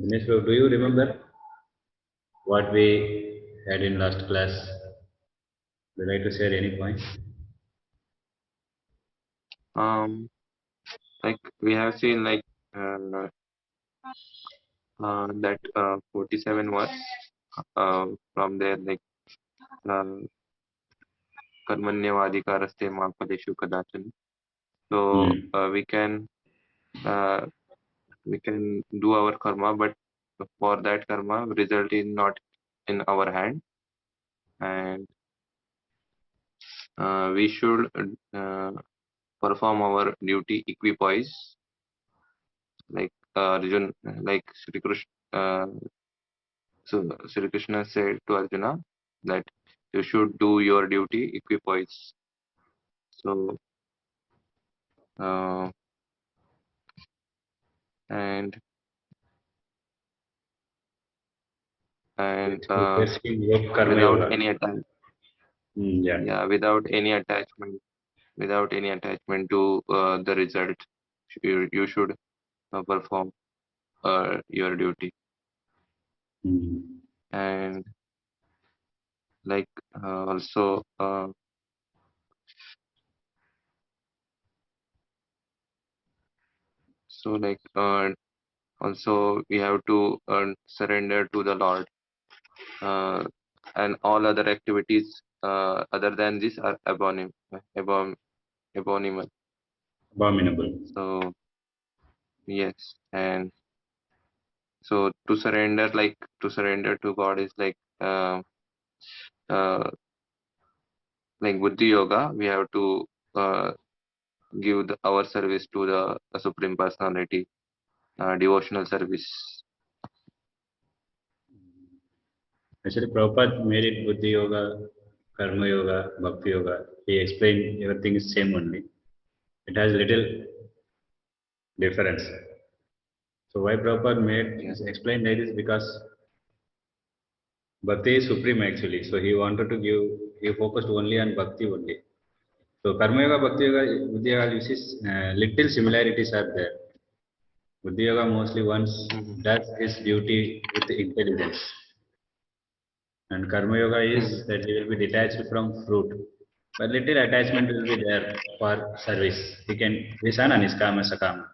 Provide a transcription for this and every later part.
Dinesh, do you remember what we had in last class? Would you like to share any point? Like we have seen like that 47 words from there, like uh, कर्मण्यवाधिकारस्ते मा फलेषु कदाचन. So Hmm. uh, we can do our karma, but for that karma result is not in our hand, and we should perform our duty equipoise, like Arjun, like Sri Krishna. So Sri Krishna said to Arjuna that you should do your duty equipoise. So uh, and and Basically, yoga, karma without yoga. any attachment, Yeah. yeah, without any attachment to the result, you should perform your duty. Hmm. And like also so like also we have to surrender to the Lord, uh, and all other activities other than this are abominable. Abominable. So yes, and so to surrender to God is uh, like buddhi yoga. We have to uh, give our service to the Supreme Personality, devotional service. Actually, Prabhupada made it Buddhi Yoga, Karma Yoga, Bhakti Yoga. He explained everything is same only. It has little difference. So why Prabhupada made Yeah. explain like this because Bhakti is supreme actually. So he wanted to give he focused only on Bhakti only. So Karma Yoga, Bhakti Yoga, Buddhi Yoga, you see, little similarities are there. Buddhi Yoga mostly once Hmm. does his duty with intelligence, and Karma Yoga Hmm. is that he will be detached from fruit, but little attachment will be there for service. He can Visana Niskama Sakama.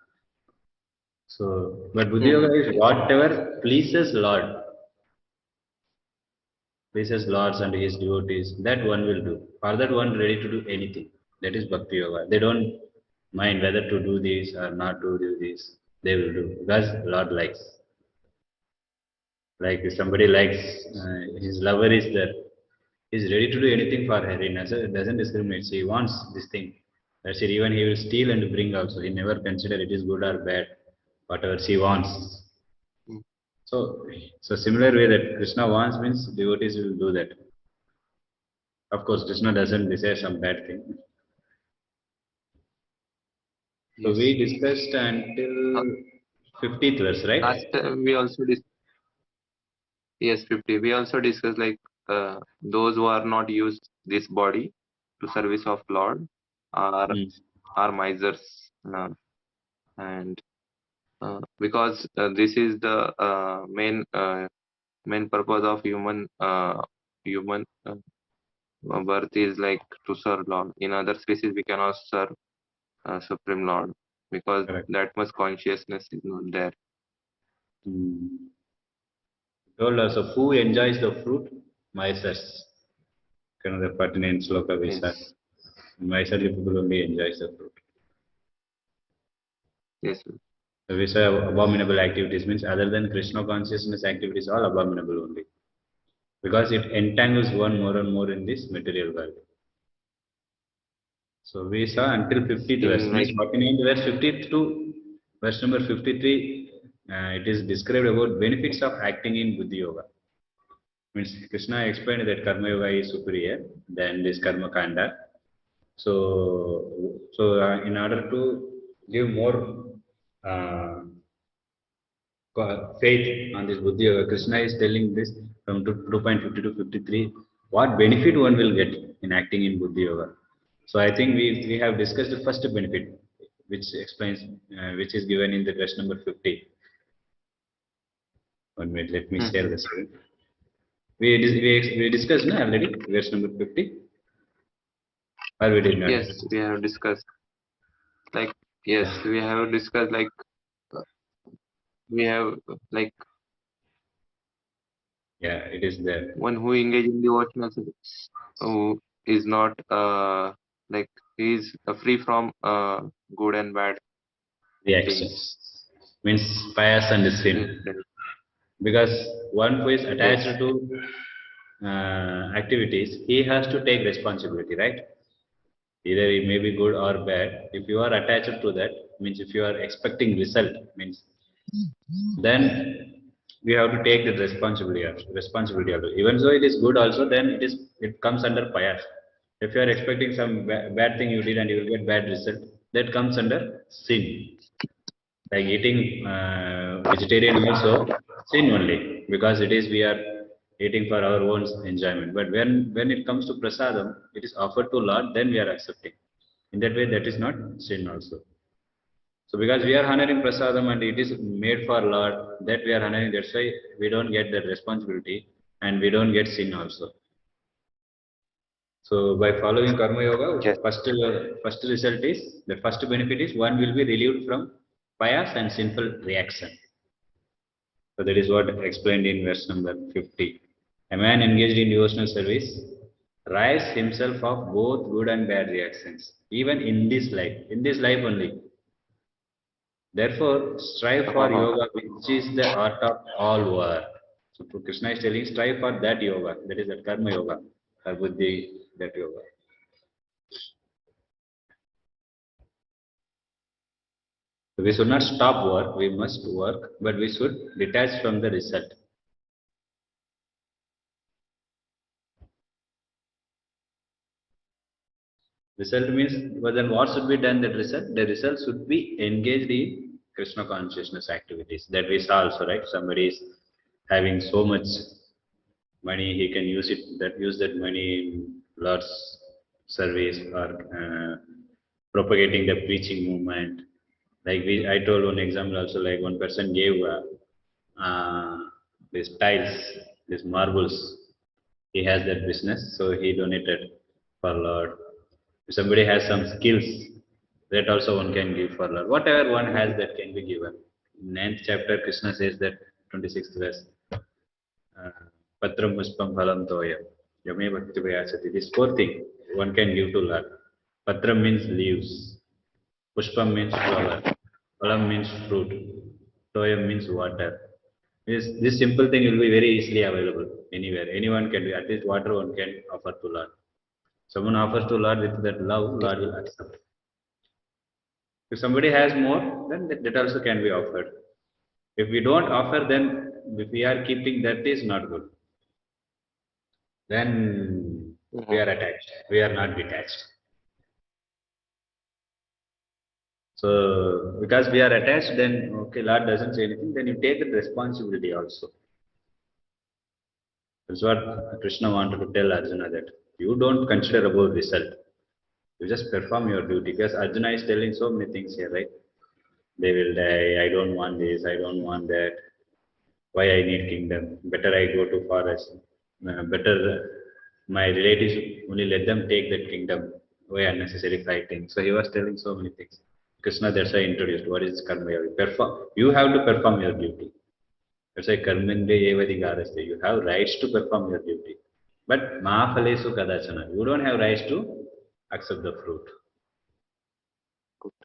So, but Buddhi Yoga Hmm. is Yes. whatever pleases Lords and his devotees, that one will do. For that one ready to do anything. That is Bhakti Yoga. They don't mind whether to do this or not to do this. They will do because Lord likes. Like if somebody likes his lover is there, he's ready to do anything for her. He doesn't discriminate. He wants this thing. That's it. Even he will steal and bring also. He never consider it is good or bad. Whatever she wants. Hmm. So, so similar way that Krishna wants means devotees will do that. Of course, Krishna doesn't desire some bad thing. So Yes. we discussed Uh, until 50th verse, right? Last time we also yes, 50. We also discussed like those who are not used this body to service of Lord are Hmm. are misers, and because this is the main purpose of human birth is like to serve Lord. In other species, we cannot serve Supreme Lord because Correct. that much consciousness is not there. Hmm. Told us, so who enjoys the fruit? Mysers. Kind of the pertinent sloka we said. Yes, Myself people only enjoys the fruit. yes, So we say abominable activities means other than Krishna consciousness activities, all abominable only. Because it entangles one more and more in this material world. So we saw until 50th verse, in means like 49th verse, 52, verse number 53, it is described about benefits of acting in Buddhi Yoga. Means Krishna explained that Karma Yoga is superior than this Karma Kanda. So in order to give more uh, faith on this Buddhi Yoga, Krishna is telling this from 2.50 to 53, what benefit one will get in acting in Buddhi Yoga. So I think we have discussed the first benefit, which explains, which is given in the verse number 50. 1 minute, let me share the screen. We discussed no, already verse number 50, or we did not? Yes, we have discussed. Like yes, we have discussed. Like we have like Yeah, it is there. one who engage in devotional service, who is not like he is free from good and bad Reaction things. means pious and Yes, sin. Because one who is yes, attached to activities, he has to take responsibility, right? Either it may be good or bad. If you are attached to that, means if you are expecting result, means then we have to take the responsibility. Even though it is good also, then it comes under pious. If you are expecting some bad thing you did and you will get bad result, that comes under sin. Like eating vegetarian also sin only, because it is we are eating for our own enjoyment. But when it comes to prasadam, it is offered to Lord, then we are accepting. In that way, that is not sin also. So because we are honoring prasadam and it is made for Lord, that we are honoring, that's why we don't get that responsibility and we don't get sin also. So by following karma yoga, yes, first result is, the first benefit is one will be relieved from pious and sinful reaction. So that is what explained in verse number 50. A man engaged in devotional service rise himself of both good and bad reactions, even in this life only. Therefore, strive for yoga, which is the art of all work. So Krishna is telling, strive for that yoga, that is that karma yoga, or buddhi, that yoga. So we should not stop work, we must work, but we should detach from the result. Result means, but then what should be done that result? The result should be engaged in Krishna consciousness activities. That we saw also, right? Somebody is having so much money, he can use that money in Lord's service, or propagating the preaching movement. Like I told one example also, like one person gave these tiles, these marbles. He has that business, so he donated for Lord. If somebody has some skills, that also one can give for Lord. Whatever one has, that can be given. In 9th chapter, Krishna says that 26th verse. Patram Puspam Phalam Toya. Yame Bhakti Vyasati. This fourth thing one can give to Lord. Patram means leaves. Pushpam means flower. Phalam means fruit. Toyam means water. This simple thing will be very easily available anywhere. Anyone can do. At least water one can offer to Lord. Someone offers to Lord with that love, yes, Lord will accept. If somebody has more, then that also can be offered. If we don't offer, then if we are keeping, that is not good. Then we mhm, are attached. We are not detached. So because we are attached, then okay, Lord doesn't say anything. Then you take the responsibility also. That's what Krishna wanted to tell Arjuna, that you don't consider about result. You just perform your duty. Because Arjuna is telling so many things here, right? They will die. I don't want this. I don't want that. Why I need kingdom? Better I go to forest. Better my relatives, only let them take that kingdom. Why unnecessary fighting? So he was telling so many things. Krishna, that's why I introduced what is karma yoga. Perform. You have to perform your duty. That's why karmende evadi garaste. You have rights to perform your duty. But mahafalesu kadachana. You don't have rights to accept the fruit.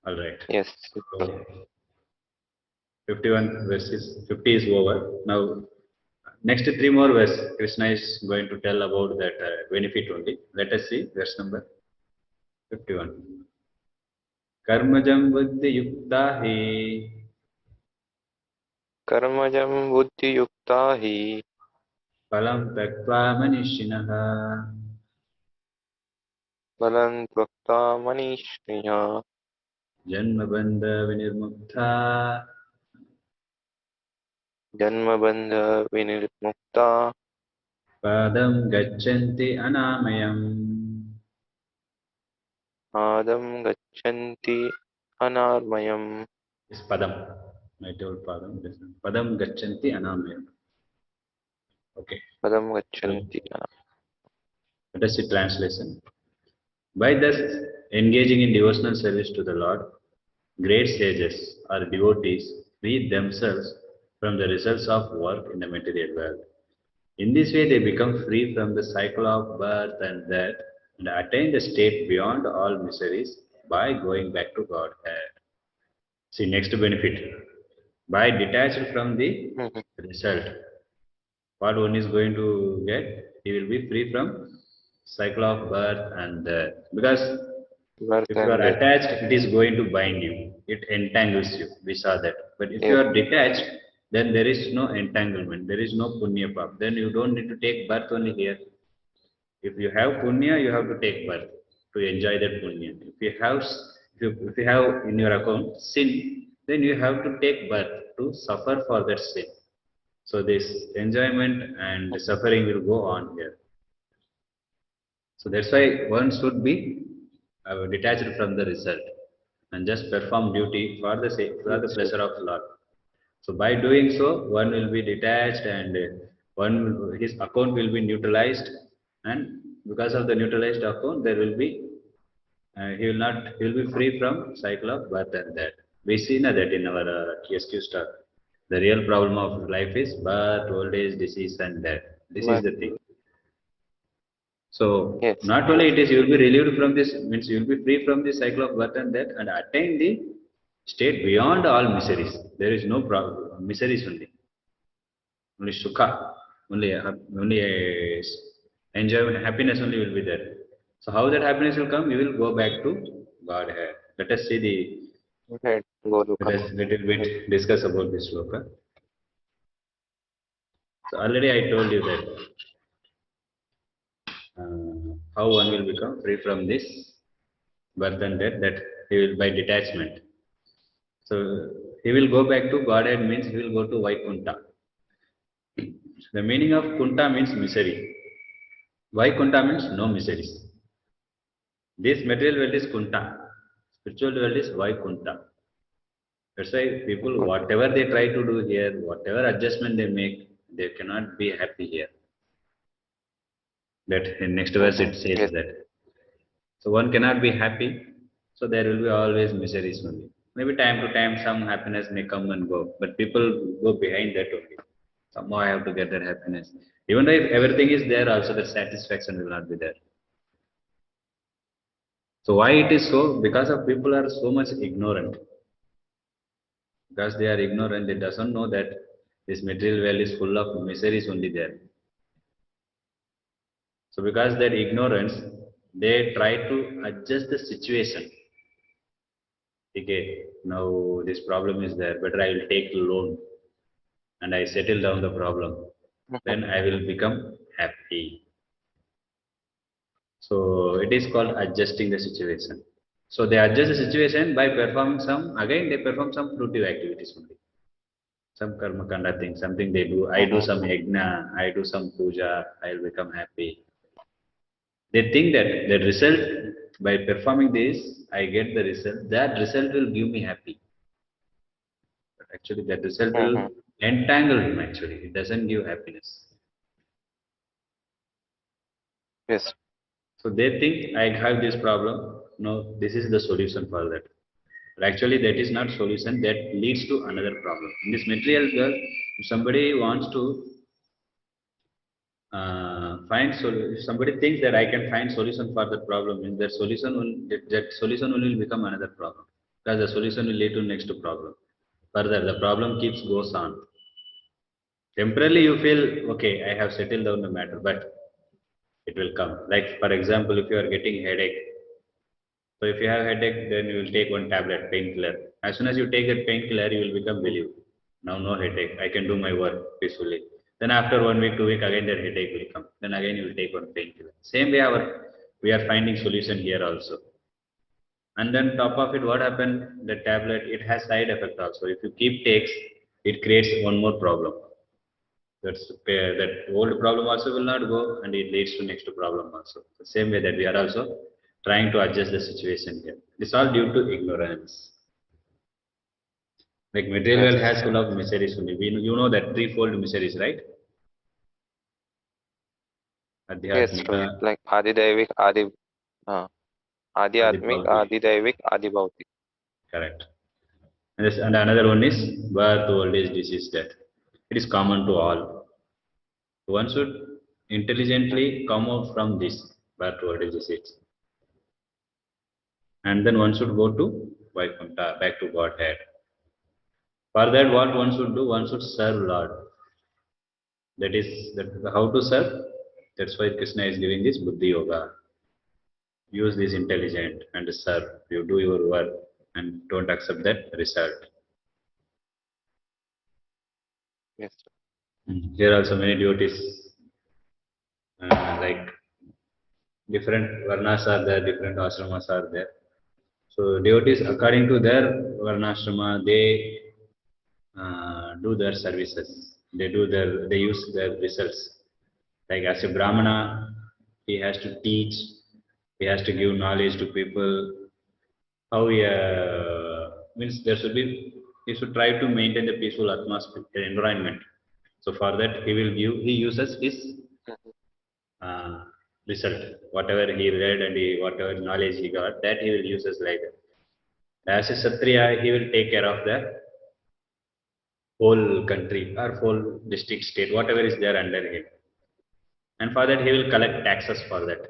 All right. yes, So 51 verses, 50 is over. Now, next three more verses, Krishna is going to tell about that benefit only. Let us see verse number 51. Karmajam buddhi yukta hi कर्मजं बुद्धियुक्ता हि palam taktva manishinaha बलं त्यक्त्वा मनीषिणः janma bandha vinirmukta जन्मबन्धविनिर्मुक्ता padam gacchanti anamayam. आदं गच्छन्ति अनार्मयम्. This padam, I told padam, this padam gacchanti anamayam. Okay. Padam So, gachanti. let us see translation. By thus engaging in devotional service to the Lord, great sages or devotees free themselves from the results of work in the material world. In this way, they become free from the cycle of birth and death and attain the state beyond all miseries by going back to Godhead. See, next benefit. By detached from the Mhm. result, what one is going to get, he will be free from cycle of birth and death. Because Birth if you are and death. attached, it is going to bind you. It entangles you. We saw that. But if you Yes. are detached, then there is no entanglement. There is no punya pap. Then you don't need to take birth only here. If you have punya, you have to take birth to enjoy that punya. If you have in your account sin, then you have to take birth to suffer for that sin. So this enjoyment and suffering will go on here. So that's why one should be detached from the result and just perform duty for the sake, for the Yes. Yes. pleasure of Lord. So by doing so, one will be detached and his account will be neutralized, and because of the neutralized account, there will be he will be free from cycle of birth and death. We see now that in our SQ stuff. The real problem of life is birth, old age, disease, and death. This is But the thing. So yes. not only it is you will be relieved from this, means you will be free from this cycle of birth and death and attain the state beyond all miseries. There is no problem, miseries only sukha, only enjoyment, happiness only will be there. So how that happiness will come? You will go back to Godhead. Let us see the. Head. Let Goloka. us little bit discuss about this sloka. So already I told you that how one will become free from this birth and death, that he will by detachment. So he will go back to Godhead means he will go to Vaikunta. The meaning of Kunta means misery. Vaikunta means no miseries. This material world is Kunta. Spiritual world is Vaikunta. That's why people, whatever they try to do here, whatever adjustment they make, they cannot be happy here. That in next verse it says Yes. that. So one cannot be happy, so there will be always miseries only. Maybe time to time some happiness may come and go, but people go behind that only. Somehow I have to get that happiness. Even though if everything is there, also the satisfaction will not be there. So why it is so? Because of people are so much ignorant. Because they are ignorant, they doesn't know that this material world is full of miseries only there. So because that ignorance, they try to adjust the situation. Okay, now this problem is there, better I will take loan and I settle down the problem. Then I will become happy. So it is called adjusting the situation. So they adjust the situation by performing some, again they perform some fruitive activities only. Some karma kanda thing, something they do. I do some yajna, I do some puja, I will become happy. They think that the result, by performing this, I get the result. That result will give me happy. But actually, that result will entangle him. Actually, it doesn't give happiness. Yes. So they think I have this problem. No, this is the solution for that. But actually, that is not solution. That leads to another problem. In this material world, if somebody wants to if somebody thinks that I can find solution for that problem, means that solution will become another problem, because the solution will lead to next problem. Further, the problem keeps goes on. Temporarily, you feel okay, I have settled down the matter, but it will come. Like for example, if you are getting headache, so if you have headache, then you will take one tablet, painkiller. As soon as you take that painkiller, you will become relieved. Now no headache. I can do my work peacefully. Then after 1 week, 2 week, again that headache will come. Then again you will take one painkiller. Same way we are finding solution here also. And then top of it, what happened? The tablet, it has side effect also. If you keep takes, it creates one more problem. That old problem also will not go, and it leads to next problem also. The same way that we are also trying to adjust the situation here. It's all due to ignorance. Like material Yes. world has full of miseries only. You know that threefold miseries, right? Yes, right. Adhyatmika, Like Adi Daivik, Adi Atmik, Adibhavtik. Adi Daivik, Adi Bhautik. Correct. And another one is birth, old age, disease, death. It is common to all. One should intelligently come out from this birth, old age, disease. And then one should go to Vaikuntha, back to Godhead. For that, what one should do? One should serve Lord. That is how to serve. That's why Krishna is giving this Buddhi Yoga. Use this intelligent and serve. You do your work and don't accept that result. Yes. Here also many devotees, like different varnas are there, different ashramas are there. So devotees, according to their varnashrama, they do their services. They use their results. Like as a Brahmana, he has to teach, he has to give knowledge to people. How he means there should be, he should try to maintain the peaceful atmosphere, environment. So for that, he uses his uh, result, whatever he read and whatever knowledge he got, that he will use as like that. As a Satriya, he will take care of the whole country or whole district, state, whatever is there under him. And for that, he will collect taxes for that.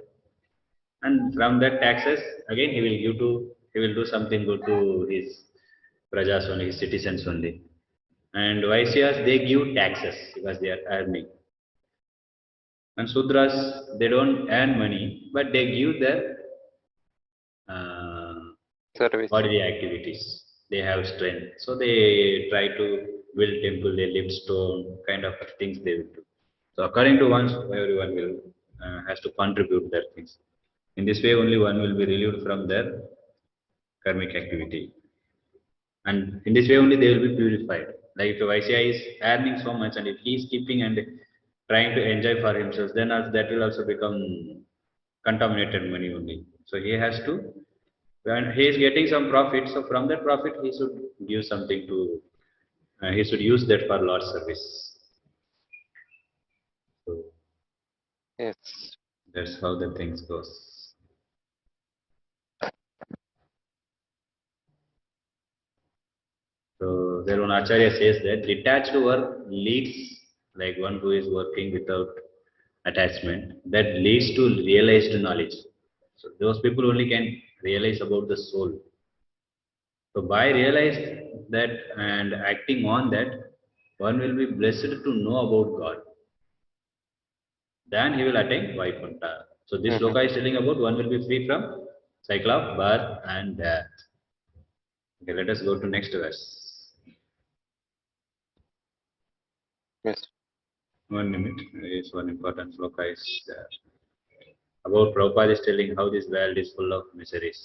And from that taxes, again, he will do something good to his prajas only, his citizens only. And Vaishyas, they give taxes because they are earning. And Sudras, they don't earn money, but they give their uh, Service. bodily activities. They have strength. So they try to build temple, they lift stone, kind of things they will do. So according to one, everyone will has to contribute their things. In this way, only one will be relieved from their karmic activity. And in this way only they will be purified. Like if a Vaishya is earning so much and if he is keeping and trying to enjoy for himself, then that will also become contaminated money only. So he has to, when he is getting some profit, so from that profit he should give something to, he should use that for Lord's service. So Yes. that's how the things goes. So there one Acharya says that detached work leads, like one who is working without attachment, that leads to realized knowledge. So those people only can realize about the soul. So by realizing that and acting on that, one will be blessed to know about God. Then he will attain Vaikuntha. So this Mm-hmm. sloka is telling about one will be free from cycle of birth and death. Okay, let us go to next verse. Yes. 1 minute. Is one important sloka is there. About Prabhupada is telling how this world is full of miseries.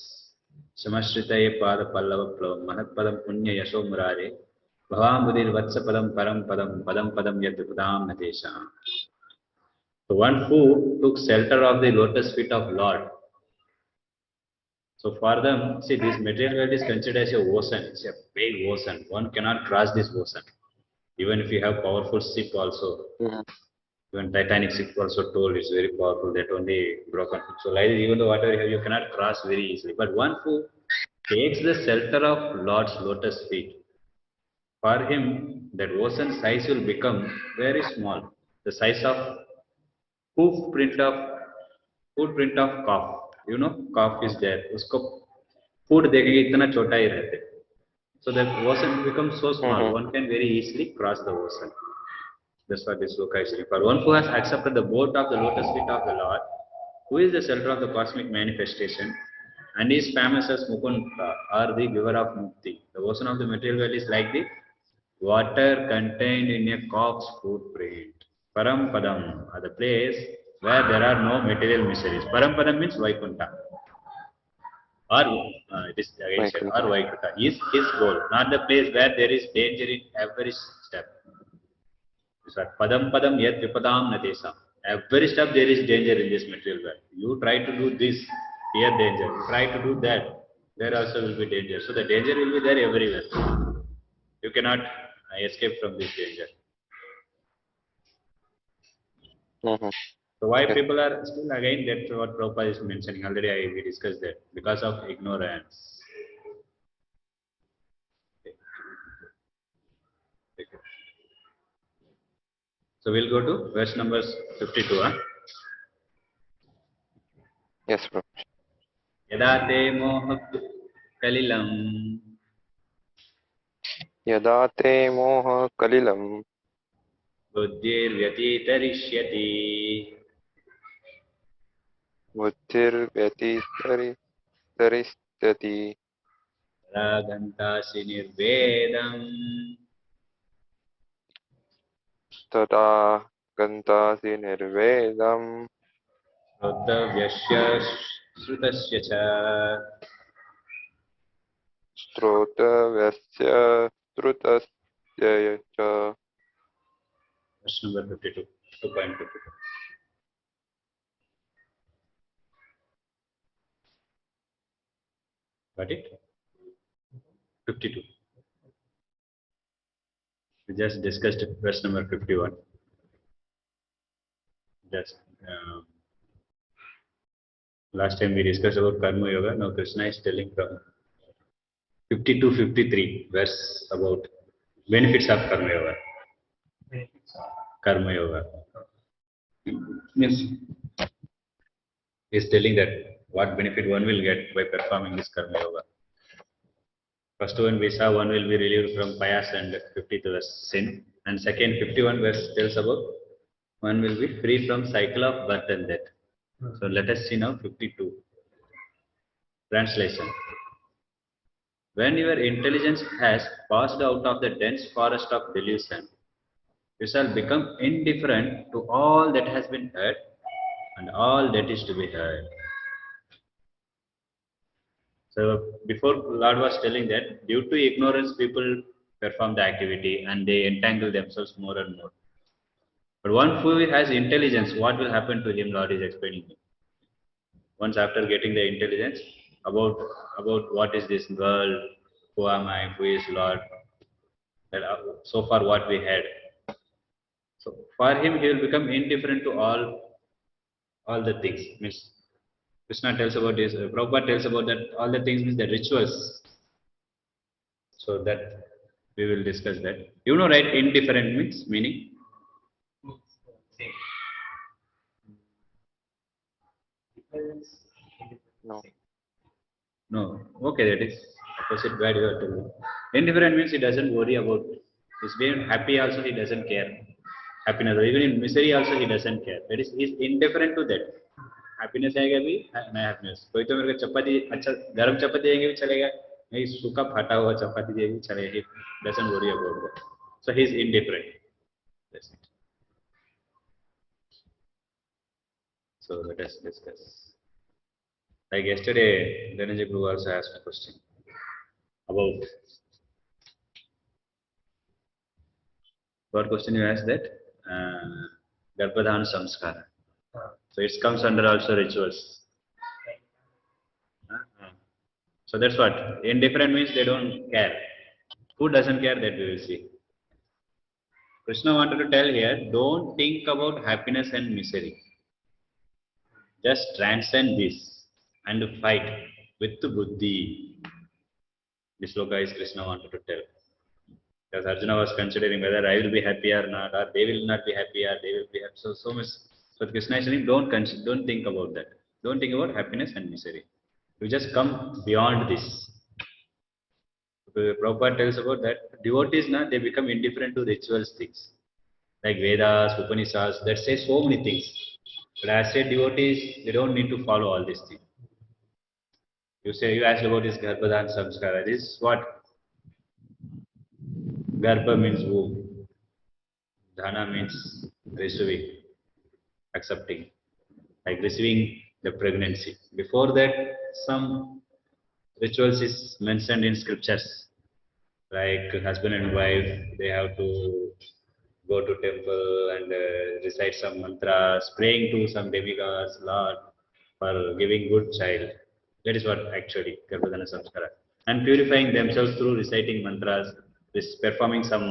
Samashritaye pada pallava plam mahatpadam punya yasho murare bhavam budir vatsapadam param padam padam padam yadvipadam natesham. So one who took shelter of the lotus feet of Lord. So for them, see this material world is considered as a ocean. It's a big ocean. One cannot cross this ocean. Even if you have powerful ship also. Mm-hmm. Even Titanic ship also told it's very powerful, that only broken. So like even though whatever you have, you cannot cross very easily. But one who takes the shelter of Lord's lotus feet, for him that ocean size will become very small. The size of hoof print of footprint of calf. You know, calf is there. उसको foot देखेंगे इतना छोटा ही रहते. So the ocean becomes so small, Mm-hmm. one can very easily cross the ocean. That's what this sloka is referred. One who has accepted the boat of the lotus feet of the Lord, who is the center of the cosmic manifestation, and is famous as Mukunda, or the giver of Mukti. The ocean of the material world is like the water contained in a cock's footprint. Parampadam are the place where there are no material miseries. Parampadam means Vaikuntha. Or it is again said, or Vaikuntha. Vaikuntha is his goal, not the place where there is danger in every step. Padam padam yet vipadam natesam. Every step there is danger in this material world. You try to do this, here danger. You try to do that, there also will be danger. So the danger will be there everywhere. You cannot escape from this danger. Mm-hmm. So why Yes. people are still again, that's what Prabhupada is mentioning. Already we discussed that because of ignorance. So we'll go to verse number 52. Huh? Yes, bro. यदा ते मोह कलिलं यदा ते मोह कलिलं बुद्धिर्व्यतितरिष्यति बुद्धिर्व्यतितरिष्यति तदा गन्तासि निर्वेदम् तदा गन्तासि निर्वेदं श्रोतव्यस्य श्रुतस्य च. श्रोतव्यस्य श्रुतस्य च. Verse number 52, 2.52. Got it? 52. We just discussed verse number 51. Just last time we discussed about Karma Yoga. Now Krishna is telling from 50 to 53 verse about benefits of Karma Yoga. Karma Yoga means he is telling that what benefit one will get by performing this Karma Yoga. First one we saw, one will be relieved from payas and 50th verse sin. And second 51 verse tells about one will be free from cycle of birth and death. So let us see now 52. Translation. When your intelligence has passed out of the dense forest of delusion, you shall become indifferent to all that has been heard and all that is to be heard. So before Lord was telling that due to ignorance people perform the activity and they entangle themselves more and more. But one who has intelligence, what will happen to him? Lord is explaining. Once after getting the intelligence about what is this world, who am I, who is Lord, that so far what we had. So for him, he will become indifferent to all the things. Means Krishna tells about this. Prabhupada tells about that all the things means the rituals. So that we will discuss that. You know, right? Indifferent means meaning. No. No. Okay, that is opposite where you are telling. Indifferent means he doesn't worry about. He's being happy also, he doesn't care. Happiness, or even in misery also, he doesn't care. That is, he's indifferent to that. Happiness आएगा भी नया happiness. कोई तो मेरे को चपाती अच्छा गर्म चपाती देंगे भी चलेगा, नहीं सूखा फटा हुआ चपाती देंगे भी चलेगा. He doesn't worry about that. So he is indifferent. That's it. So let us discuss. Like yesterday, Dhananjay Guru also asked a question about what question you asked that Garbhadhan Samskara. So it comes under also rituals. So that's what indifferent means, they don't care. Who doesn't care, that we will see. Krishna wanted to tell here, don't think about happiness and misery. Just transcend this and fight with the buddhi. This sloka is Krishna wanted to tell. Because Arjuna was considering whether I will be happy or not, or they will not be happy, or they will be happy. So much. So Krishna is saying, don't think about that. Don't think about happiness and misery. You just come beyond this. Prabhupada tells about that devotees now they become indifferent to rituals things like Vedas, Upanishads that say so many things. But as said, devotees they don't need to follow all these things. You asked about this Garbhadhan Samskara. This is what Garbha means womb. Dhana means receiving, accepting, like receiving the pregnancy. Before that, some rituals is mentioned in scriptures, like husband and wife, they have to go to temple and recite some mantras, praying to some demigods, Lord, for giving good child. That is what actually Garbhadana Samskara. And purifying themselves through reciting mantras, this performing some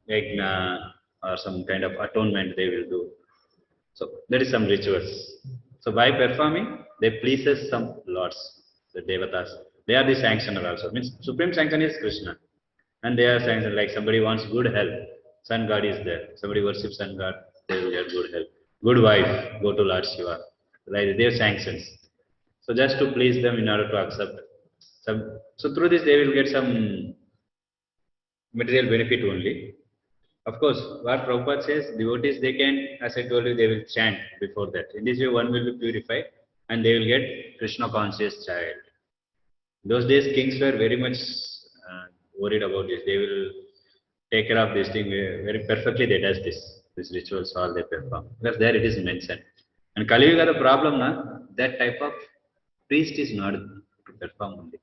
yajna or some kind of atonement they will do. So that is some rituals. So by performing, they pleases some lords, the devatas. They are the sanctioner also. Means supreme sanction is Krishna, and they are sanctioned. Like somebody wants good health, sun god is there. Somebody worships sun god, they will get good health. Good wife, go to Lord Shiva. Like their sanctions. So just to please them in order to accept some. So through this they will get some material benefit only. Of course, what Prabhupada says, devotees they can, as I told you, they will chant before that. In this way, one will be purified and they will get Krishna conscious child. Those days, kings were very much worried about this. They will take care of this thing very perfectly. They does this rituals all they perform because there it is mentioned. And Kali Yuga the problem na that type of priest is not to perform only.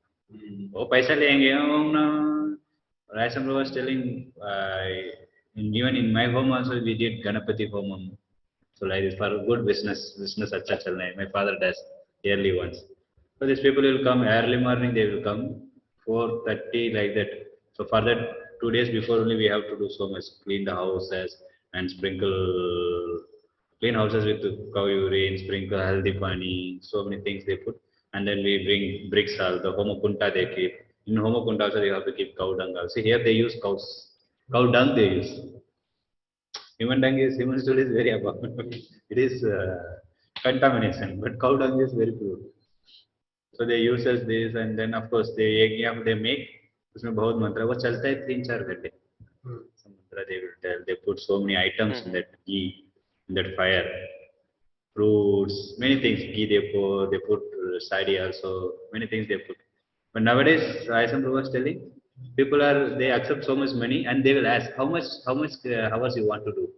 Oh, paisa lenge. Oh, no. Raisam was telling, even in my home also we did Ganapati Homam. So like this for good business acha chalna hai. My father does yearly once. So these people will come early morning. They will come 4:30 like that. So for that 2 days before only we have to do so much, clean the houses and clean houses with cow urine, sprinkle haldi pani, so many things they put, and then we bring bricks also. The homokunta they keep. In homokunta also they have to keep cow dung also. Here they use cow dung they use. Human stool is very abominable. It is contamination, but cow dung is very pure. So they use as this, and then of course they make. उसमें बहुत मंत्र वो चलता है 3-4 घंटे. So mantra they will tell. They put so many items in that ghee, in that fire, fruits, many things. Ghee they put sadi also, many things they put. But nowadays, Raisam was telling, they accept so much money and they will ask how much hours you want to do.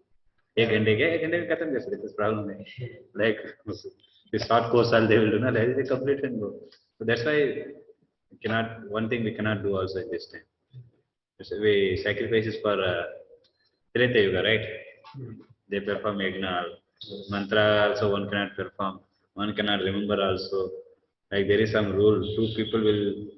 एक घंटे में खत्म कर सकते. This problem है. Like the short course all they will do, na, like they complete and go. So that's why one thing we cannot do also in this time. So we sacrifices for Treta Yuga, right? They perform yajna. Mantra also one cannot perform. One cannot remember also. Like there is some rule. Two people will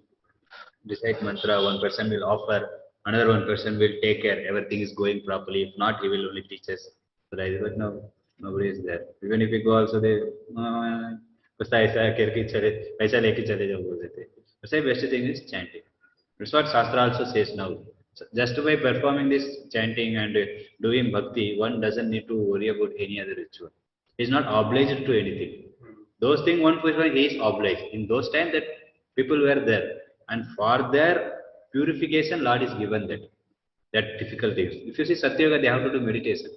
recite mantra. One person will offer. Another one person will take care. Everything is going properly. If not, he will only teach us. So like, but no, nobody is there. Even if we go also, they बस ऐसा करके चले पैसा लेके चले जाओ बोल देते. The same best thing is chanting. That's what Shastra also says now. So just by performing this chanting and doing bhakti, one doesn't need to worry about any other ritual. He's not obliged to anything. Those things one person is obliged. In those times that people were there, and for their purification, Lord is given that difficulties. If you see Satya Yoga, they have to do meditation.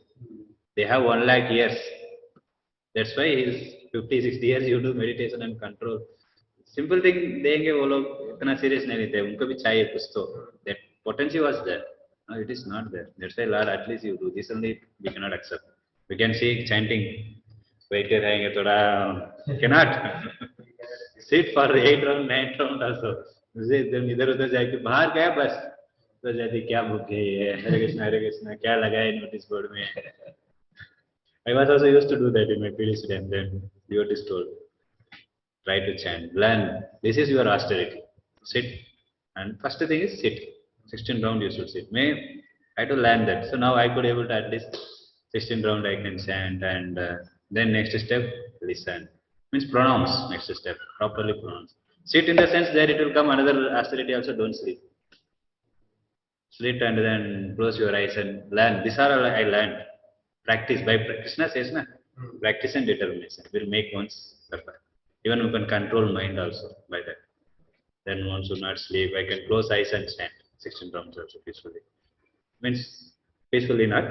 They have 1 lakh years. That's why is 50-60 years you do meditation and control. Simple thing देंगे वो लोग इतना serious नहीं लेते. उनको भी चाहिए कुछ तो. That potency was there. No, it is not there. That's why Lord, at least you do this only. We cannot accept. We can see chanting. बैठे रहेंगे थोड़ा. Cannot. Sit for 8 round 9 round also. इधर उधर जाके बाहर गया बस. तो जाती क्या भूख है ये. हरे कृष्णा क्या लगा है नोटिस बोर्ड में. I was also used to do that in my PhD, and then devotees told, try to chant, learn. This is your austerity. Sit, and first thing is sit. 16 round you should sit. May I had to learn that. So now I could able to at least 16 round I can chant, and then next step listen. Means pronounce. Next step properly pronounce. Sit in the sense that it will come another austerity also. Don't sleep. Sit and then close your eyes and learn. These are all I learned. Practice by Krishna says na, practice and determination will make one's perfect. Even we can control mind also by that. Then one should not sleep. I can close eyes and stand 16 rounds also peacefully. Means peacefully not.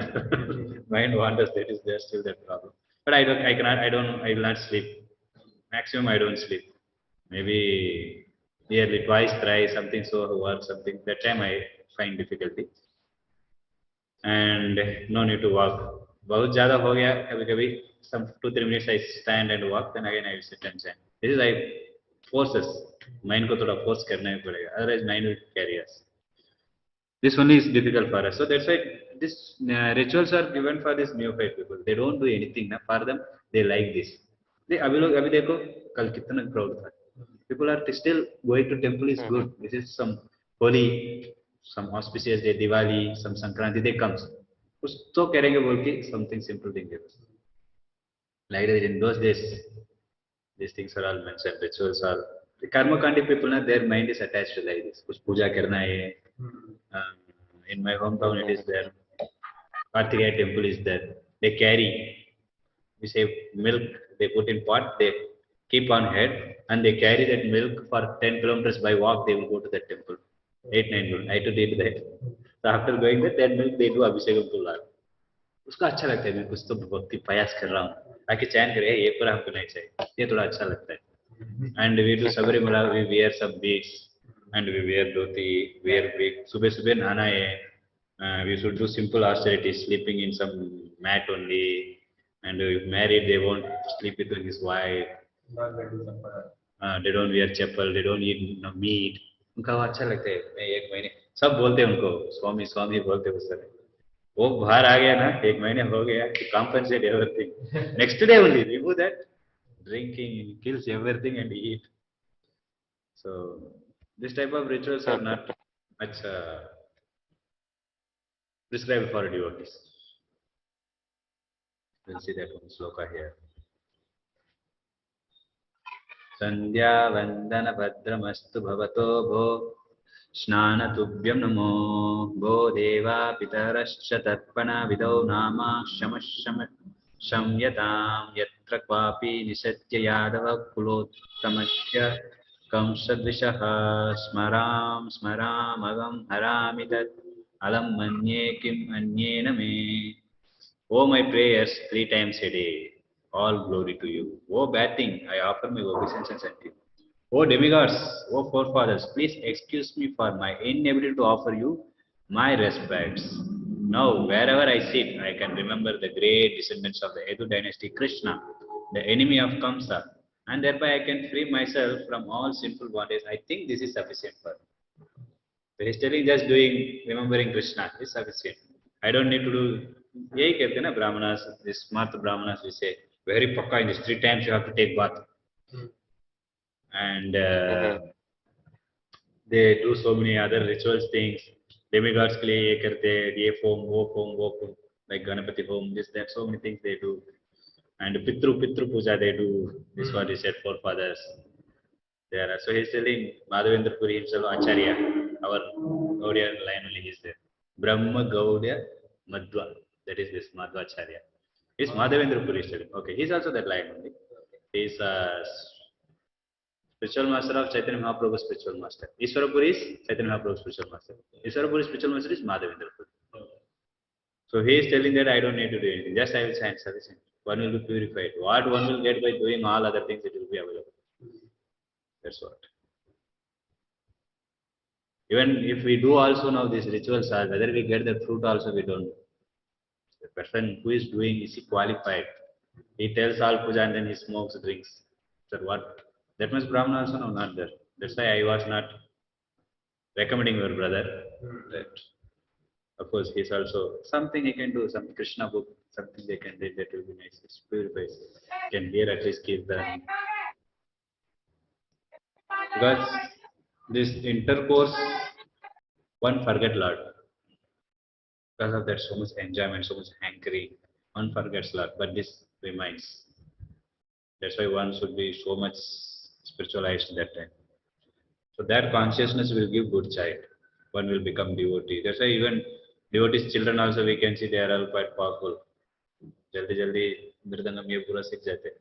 Mind wanders. That is there still that problem. But I will not sleep. Maximum I don't sleep. Maybe yearly twice, thrice something so work something. That time I find difficulty. And no need to walk. बहुत ज़्यादा हो गया कभी-कभी some 2-3 minutes I stand and walk, then again I will sit and chant. This is like forces. Mind को थोड़ा force करना ही पड़ेगा. Otherwise mind will carry us. This one is difficult for us. So that's why these rituals are given for these neophyte people. They don't do anything. Na, for them, they like this. अभी देखो कल कितना crowd था. People are still going to temple is good. This is some holy, some auspicious day, Diwali, some Sankranti, they comes. कुछ तो करेंगे बोल के something simple thing है बस. Like that in those days, these things are all mentioned. Rituals are the karma kandi people na their mind is attached to like this. कुछ पूजा करना है. In my hometown it is there. Kartikeya temple is there. They carry, we say milk. They put in pot. They keep on head and they carry that milk for 10 kilometers by walk. They will go to that temple. 8-9 I to did that. So after going there, that milk they do abhishekam to Lord. उसका अच्छा लगता है. मैं कुछ तो भक्ति प्रयास कर रहा हूँ ताकि चैन करे ये पूरा हमको नहीं चाहिए. ये थोड़ा अच्छा लगता है. And we do Sabarimala. We wear some beads and we wear dhoti, wear wig. सुबह सुबह नहाना है. We should do simple austerity, sleeping in some mat only. And if married, they won't sleep with his wife. They don't wear chappal. They don't eat meat. उनका वो अच्छा लगता है. मैं एक महीने सब बोलते हैं उनको स्वामी स्वामी बोलते हैं उस समय. वो बाहर आ गया ना 1 महीने हो गया to compensate everything. Next day only remove that drinking kills everything and eat. So this type of rituals are not much prescribed for devotees. We'll see that one sloka here. Sandhya vandana bhadramastu bhavato bho Snana tubhyam namo Go deva pitarascha tarpana vidau nama Shamashama Shamyatam Yatra kvapi nisatya yadava kulottamasya Kamsadvishaha Smaram Smaram Agam Haramitat Alam manye kim anyena me. Oh my prayers 3 times a day. All glory to you. Oh bad thing, I offer my obeisances unto you. O demigods, O forefathers, please excuse me for my inability to offer you my respects. Now, wherever I sit, I can remember the great descendants of the Edu dynasty, Krishna, the enemy of Kamsa, and thereby I can free myself from all sinful bondage. I think this is sufficient for me. So he's telling just doing, remembering Krishna is sufficient. I don't need to do. यही कहते हैं ना brahmanas, this smart brahmanas we say very pakka in this 3 times you have to take bath. And they do so many other rituals things. Demigods के लिए ये करते हैं, ये form, वो form, like Ganapati home, this, that, so many things they do. And Pitru Puja they do. This what he said, forefathers. There are. So he's telling Madhavendra Puri himself, Acharya, our Gaudiya line only is there. Brahma Gaudiya Madhva. That is this Madhvacharya. He's Madhavendra Puri is telling. Okay, he's also that line only. He's spiritual master of Chaitanya Mahaprabhu's spiritual master. Iswarapuri is Chaitanya Mahaprabhu's spiritual master. Iswarapuri's spiritual master is Madhavendra Puri. So he is telling that I don't need to do anything. Just I will chant sufficient. One will be purified. What one will get by doing all other things, it will be available. That's what. Even if we do also now these rituals, whether we get the fruit also we don't know. The person who is doing, is he qualified? He tells all puja and then he smokes, drinks. So what? That means Brahman also no, not there. That's why I was not recommending your brother. That of course he's also something he can do, some Krishna book, something they can read that will be nice. It's purifies. Can hear at least keep the because this intercourse one forget Lord. Because of that so much enjoyment, so much hankering, one forgets Lord, but this remains. That's why one should be so much spiritualized that time. So that consciousness will give good child. One will become devotee. That's why even devotees children also we can see they are all quite powerful. Jaldi mridangam ye pura sikh jate.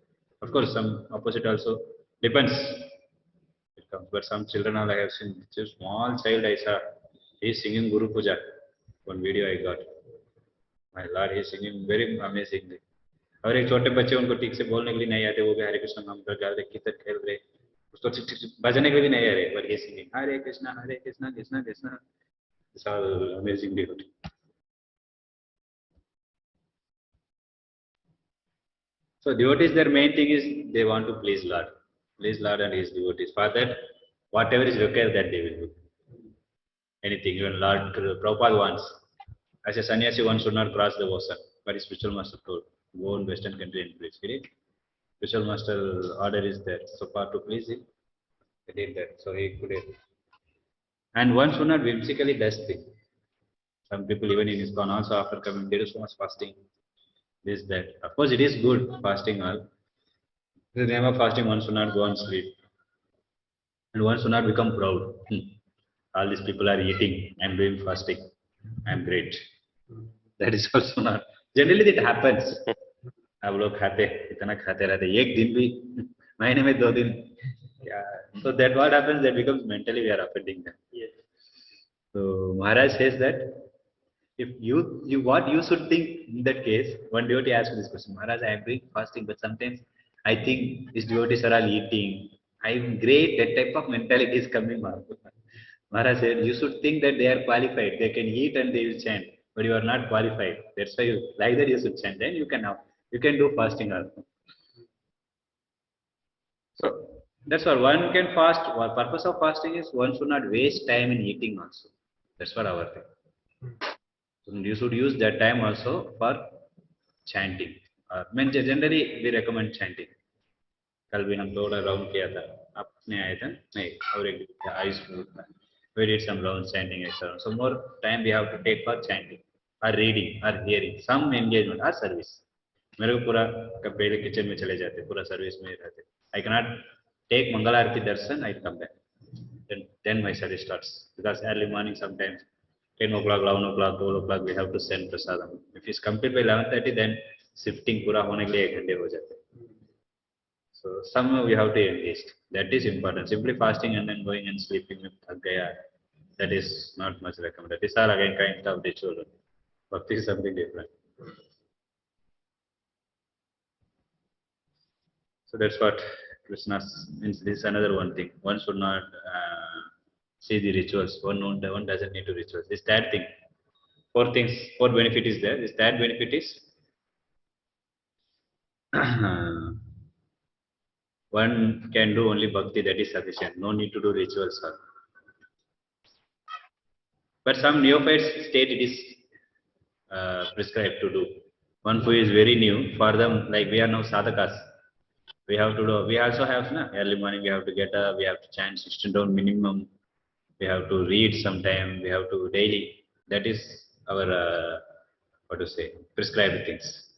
Of course some opposite also depends. It comes. But some children all I have seen. It's a small child I saw. He is singing Guru Puja. One video I got. My Lord, he is singing very amazingly. और एक छोटे बच्चे उनको ठीक से बोलने के लिए नहीं आते वो भी हरे कृष्ण नाम कर रहे कीर्तन खेल रहे उसको बजाने के लिए भी नहीं आ रहे but he is singing Hare Krishna Krishna Krishna. It's all amazing devotee. So devotees their main thing is they want to please Lord and his devotees. For that whatever is required that they will do. Anything even Lord Prabhupada wants as a sannyasi one should not cross the ocean but his spiritual master told go in western country and preach. Spiritual master order is there. So far to please him, he did that. So he could. And one should not whimsically does things. Some people even in ISKCON also after coming, they do so much fasting. This, that. Of course, it is good fasting all. In the name of fasting, one should not go on sleep. And one should not become proud. All these people are eating. I'm doing fasting. I'm great. That is also not. Generally, it happens. अब लोग खाते इतना खाते रहते एक दिन भी महीने में 2 दिन so that what happens that becomes mentally we are offending them. Yes. So Maharaj says that if you what you should think in that case, one devotee asked me this question, Maharaj, I am doing fasting, but sometimes I think these devotees are all eating. I am great. That type of mentality is coming. Maharaj said, you should think that they are qualified. They can eat and they will chant, but you are not qualified. That's why you like that you should chant. Then you can do fasting also. So that's why one can fast. The purpose of fasting is one should not waste time in eating also. That's what our thing. So you should use that time also for chanting. Generally we recommend chanting. कल भी हम थोड़ा round किया था आपने आए थे नहीं और एक Ayush we did some round chanting etc. So more time we have to take for chanting or reading or hearing some engagement or service. मेरे को पूरा पहले किचन में चले जाते पूरा सर्विस में रहते I cannot take Mangal Aarti Darshan I come back then my service starts because early morning sometimes 10 o'clock 11 o'clock 12 o'clock we have to send prasadam if it's complete by 11:30 then shifting पूरा होने के लिए 1 घंटे हो जाते so some we have to engage that is important simply fasting and then going and sleeping with thak gaya that is not much recommended these are again kind of ritual bhakti is something different. So that's what Krishna means. This is another one thing. One should not see the rituals. One doesn't need to rituals. This third thing. Four things. Four benefit is there. This third benefit is one can do only bhakti. That is sufficient. No need to do rituals. But some neophytes state it is prescribed to do. One who is very new, for them, like we are now sadhakas. We have to do. We also have early morning. We have to get up. We have to chant 16 round minimum. We have to read sometime. We have to daily. That is our what to say prescribed things.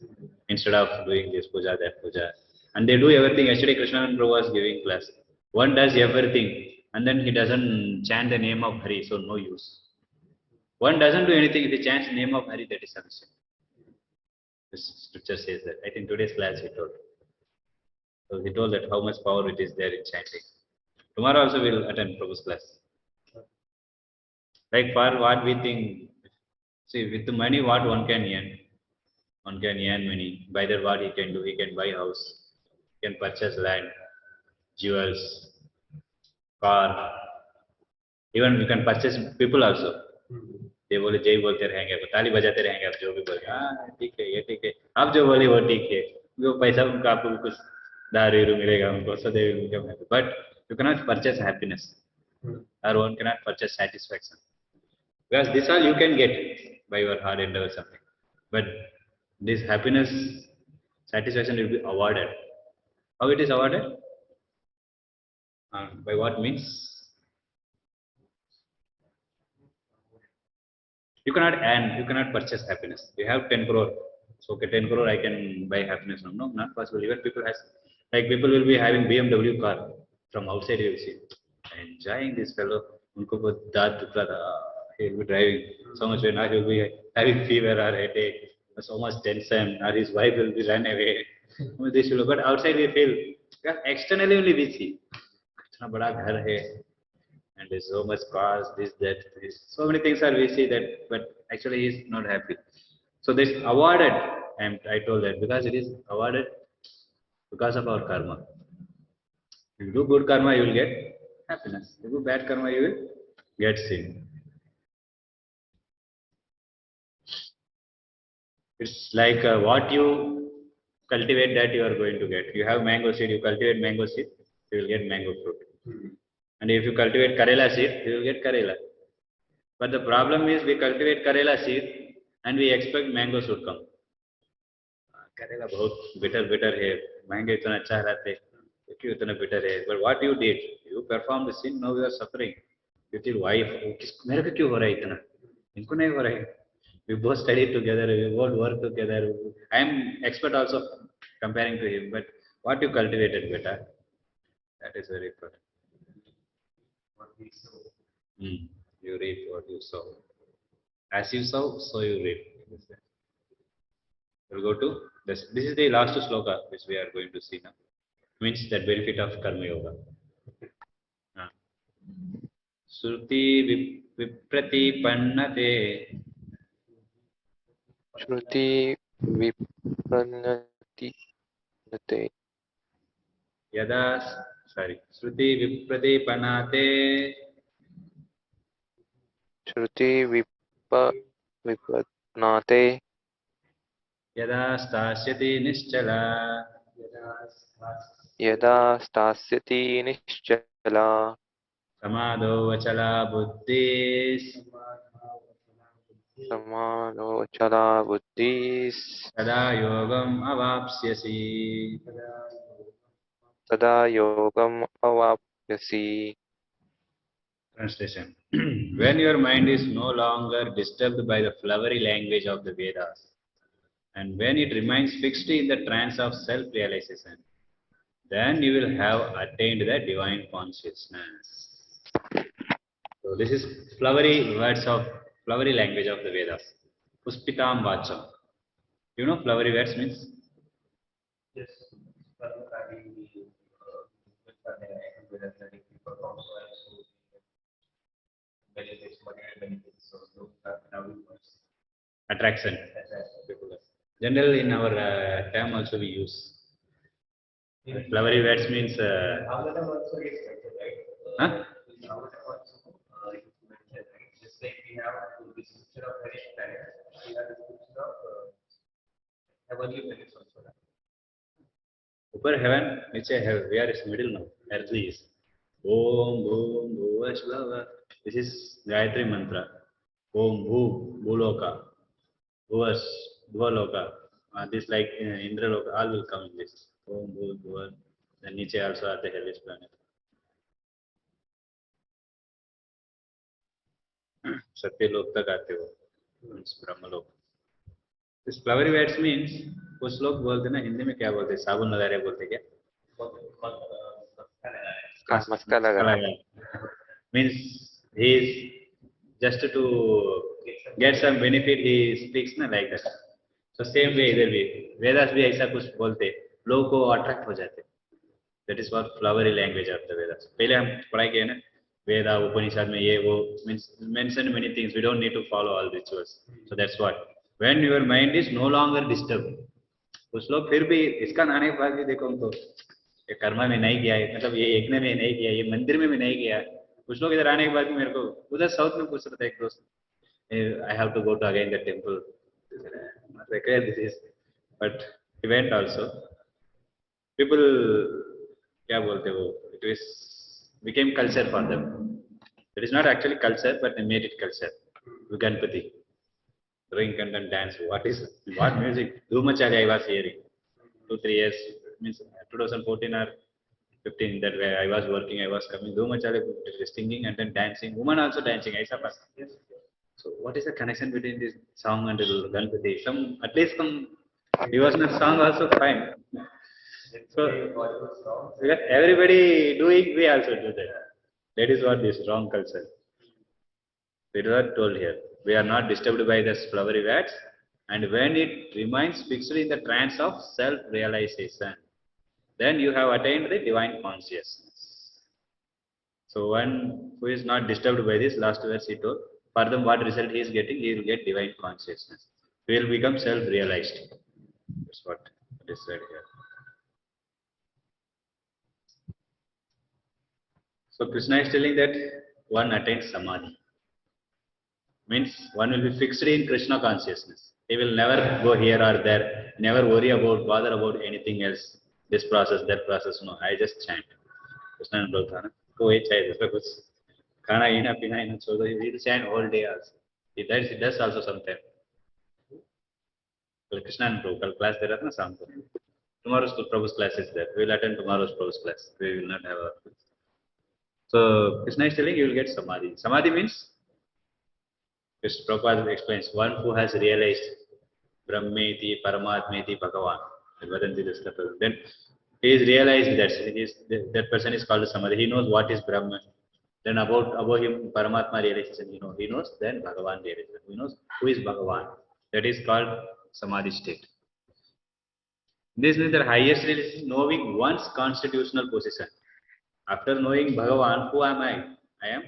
Instead of doing this puja, that puja, and they do everything. Yesterday, Krishna and Prabhu was giving class. One does everything, and then he doesn't chant the name of Hari, so no use. One doesn't do anything if he chants the name of Hari. That is sufficient. This scripture says that. I think today's class he told. So he told that how much power it is there in chanting. Tomorrow also we'll attend Prabhu's class. Like for what we think, see with the money what one can earn money. By that what he can do, he can buy house, he can purchase land, jewels, car, even you can purchase people also. ये बोले जय बोलते रहेंगे ताली बजाते रहेंगे आप जो भी बोले हाँ ठीक है ये ठीक है आप जो बोले वो ठीक है वो पैसा उनका आपको कुछ दारू मिलेगा उनको सदैव but you cannot purchase happiness or one cannot purchase satisfaction because this all you can get by your hard endeavor something but this happiness satisfaction will be awarded. How it is awarded? By what means? You cannot earn, you cannot purchase happiness. You have 10 crore. So okay, 10 crore I can buy happiness. No, not possible. Even people people will be having BMW car from outside you will see. Enjoying this fellow. Unko wo daat dukh raha tha. He will be driving so much when he will be having fever or headache, so much tension, or his wife will be run away. This will, but outside we feel, externally only we see. Itna bada ghar hai. And there's so much cost, this, that, this. So many things are we see that, but actually he is not happy. So this awarded, and I told that because it is awarded because of our karma. If you do good karma, you will get happiness. If you do bad karma, you will get sin. It's like what you cultivate that you are going to get. You have mango seed, you cultivate mango seed, you will get mango fruit. And if you cultivate Karela seed, you will get Karela. But the problem is we cultivate Karela seed and we expect mango should come. Karela बहुत bitter है, mango इतना अच्छा रहते, क्यों इतना bitter है? But what you did, you performed the sin, now you are suffering. You tell wife, मेरे को क्यों हो रहा है इतना? इनको नहीं हो रहा है. We both studied together, we both work together. I am expert also comparing to him, but what you cultivated, beta, that is very important. You reap what you sow. As you sow, so you reap. We'll go to this. This is the last sloka which we are going to see now. Means the benefit of karma yoga. Shruti viprati Shruti Vipannati Nate. yada Shruti viprati Shruti Vipannate yada stasyati nischala Yada Stasyati Nischala samado vachala buddhis Samanochala Buddhis tada yogam avapsyasi. Tada Yogam Avapyasi. Translation. When your mind is no longer disturbed by the flowery language of the Vedas, and when it remains fixed in the trance of self-realization, then you will have attained the divine consciousness. So this is flowery words of flowery language of the Vedas. Puspitam vacham. You know flowery words means? Yes. Attraction. Generally in our term also we use. Flowery words means. Huh? Just like we have this picture of Harish planet, we have this picture of heavenly planets also. Upper heaven, niche heaven, where is middle now? Earthly is. Om Bhum Bhuvashlava. This is Gayatri mantra. Om Bhu Bhuloka. Bhuvas Bhuvaloka. This like Indraloka, all will come in this. Om Bhu Bhuva. Then niche also are the hellish planet. Satyalok तक आते हो ब्रह्मलोक. This flowery words means कुछ लोग बोलते ना हिंदी में क्या बोलते हैं साबुन लगा रहे बोलते क्या Maska laga. means he is just to get some benefit he speaks na like that. So same way इधर भी वेदास भी ऐसा कुछ बोलते लोगों को अट्रैक्ट हो जाते. That is what flowery language of the Vedas. पहले हम पढ़ाई किए ना Veda, Upanishad में ये वो means mention many things. We don't need to follow all rituals. So that's what. When your mind is no longer disturbed. कुछ लोग फिर भी इसका आने के बाद भी देखो हमको ये कर्मा में नहीं किया है मतलब ये यज्ञ में नहीं किया ये मंदिर में भी नहीं किया. कुछ लोग इधर आने के बाद भी मेरे को उधर साउथ में पूछ रहा था एक दोस्त I have to go to again the temple. Like this is, but he went also. People क्या बोलते वो it was became culture for them. It is not actually culture, but they made it culture. Ganpati, drink and then dance. What music? Dhumachali I was hearing. 2-3 years means 2014 or 15 that way I was working. I was coming. Dhumachali singing and then dancing. Woman also dancing. Aisa pas. So what is the connection between this song and the Ganpati? Some at least some devotional song also fine. So everybody doing, we also do that. That is what is wrong culture. We are not told here. We are not disturbed by the flowery words, and when it remains fixed in the trance of self-realization, then you have attained the divine consciousness. So one who is not disturbed by this, last verse he told, for them what result he is getting, he will get divine consciousness. He will become self-realized. That's what is said here. So Krishna is telling that one attains samadhi. Means one will be fixed in Krishna consciousness. He will never go here or there, never worry about, bother about anything else. This process, that process, no. I just chant. Krishna ne bolta na, koi chahiye दूसरा कुछ खाना पीना पीना ना छोड़ो. He will chant all day also. He does also sometimes. So Krishna ne Prabhu, kal class दे रहा था ना शाम को. Tomorrow's Prabhu's class is there. We will attend tomorrow's Prabhu's class. We will not have our. So Krishna is telling you will get samadhi. Samadhi means Krishna Prabhupada explains, one who has realized Brahmeti, Paramatmeti, Bhagavan, then he is realized that that person is called Samadhi. He knows what is Brahman. Then above him, Paramatma realization, he knows, then Bhagavan realization. He knows who is Bhagavan. That is called Samadhi state. This means the highest is knowing one's constitutional position. After knowing Bhagavan, who am I? I am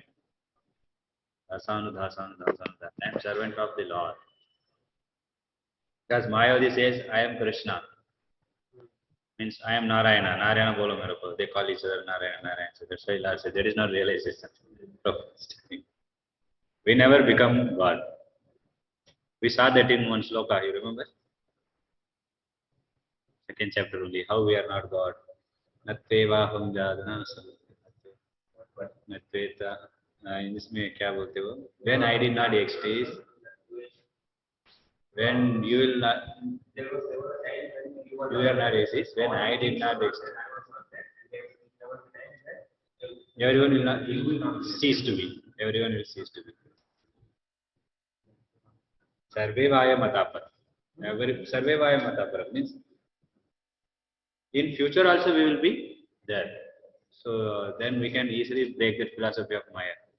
Asanudha. I am servant of the Lord. Because Mayavadi says, I am Krishna. Means I am Narayana. Narayana bolo mere ko. They call each other Narayana. So that's why Lord says, there is no realization. We never become God. We saw that in one sloka, you remember? Second chapter only, how we are not God. Natvevaham jadana natveta. इसमें क्या बोलते हो? When I did not exist, when you will not, you are not exist, when I did not exist, everyone will not cease to be. Everyone will cease to be. Sarve vaya matapar. Sarve vaya matapar means in future also we will be there. So then we can easily break the philosophy of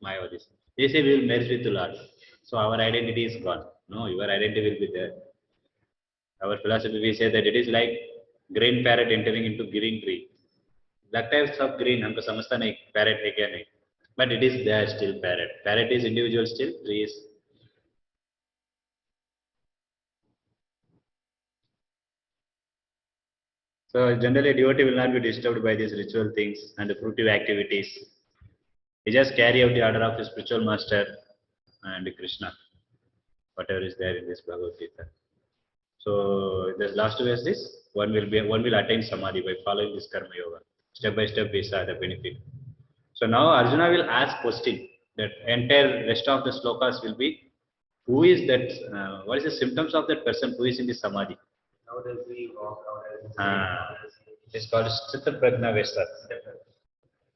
Mayavadis. They say we will merge with the Lord. So our identity is gone. No, your identity will be there. Our philosophy, we say that it is like green parrot entering into green tree. लगता है सब green, हमको समझता नहीं parrot है क्या नहीं. But it is there still parrot. Parrot is individual still, tree is. So generally devotee will not be disturbed by these ritual things and the fruitive activities. He just carry out the order of the spiritual master and Krishna, whatever is there in this Bhagavad Gita. So the last verse is one will attain samadhi by following this karma yoga. Step by step we saw the benefit. So now Arjuna will ask question. That entire rest of the slokas will be who is that? What is the symptoms of that person who is in the samadhi? How does he walk? How does he It's called Chitta Prajna Vesar.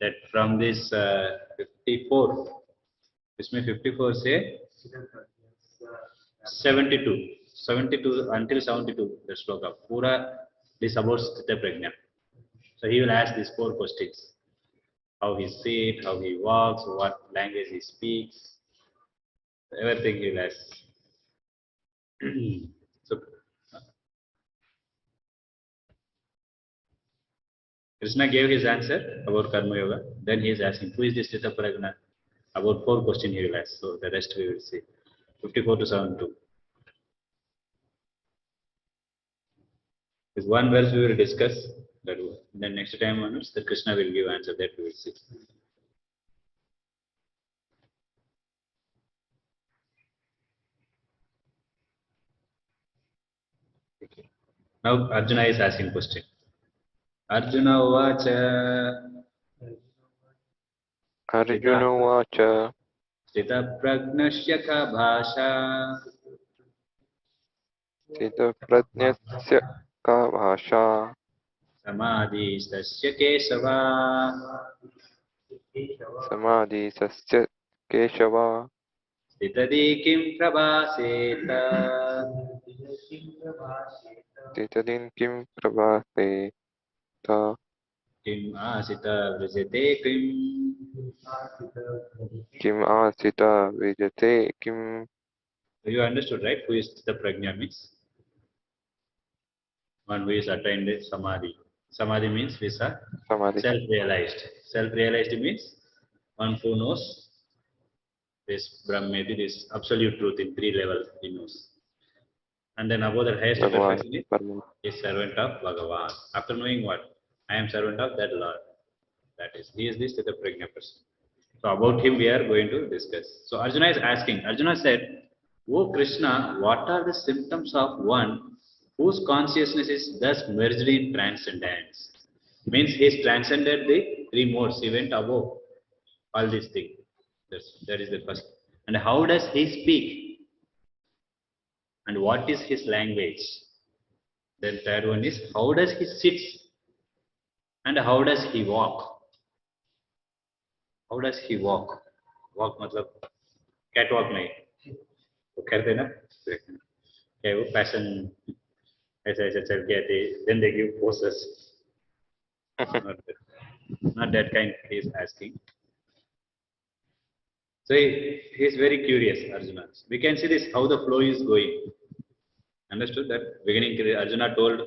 That from this 54, इसमें 54 से 72 until 72 the sloka पूरा this about Chitta Prajna. So he will ask these 4 questions: how he sits, how he walks, what language he speaks, everything he will ask. So Krishna gave his answer about Karma Yoga. Then he is asking, who is this Chitta Prajna? About 4 questions he will ask. So the rest we will see. 54 to 72. This one verse we will discuss. That then next time onwards, the Krishna will give answer. That we will see. Okay. Now Arjuna is asking question. Arjuna Uvacha Arjuna Vacha Chitta Pragnasya ka bhasha Sita Prajnasya Ka Bhasha Samadhi Sasya Kesava Samadhi Sasya Keshava Stitadi Kim Prabhaseta Titadin Kim Prabhate Ta Kim Asita Vrijate Kim. Kim Asita Vijate Kim. You understood, right? Who is the Prajna means? One who is attained Samadhi. Samadhi means visa Samadhi. self-realized. Self-realized means one who knows this Brahmeti, this absolute truth in 3 levels he knows. And then above the highest Bhagavan, perfection Parama. is servant of Bhagavan. After knowing what? I am servant of that Lord. That is, he is this to the Prajna person. So about him we are going to discuss. So Arjuna is asking. Arjuna said, O Krishna, what are the symptoms of one whose consciousness is thus merged in transcendence? Means he has transcended the 3 modes. He went above all these things. That is the first. And how does he speak? And what is his language? Then third one is how does he sit? And how does he walk? How does he walk? Walk matlab catwalk nahi. वो करते ना क्या वो passion ऐसा ऐसा चल के आते then they give poses not that kind he is asking. So he is very curious, Arjuna. We can see this how the flow is going. Understood that beginning Arjuna told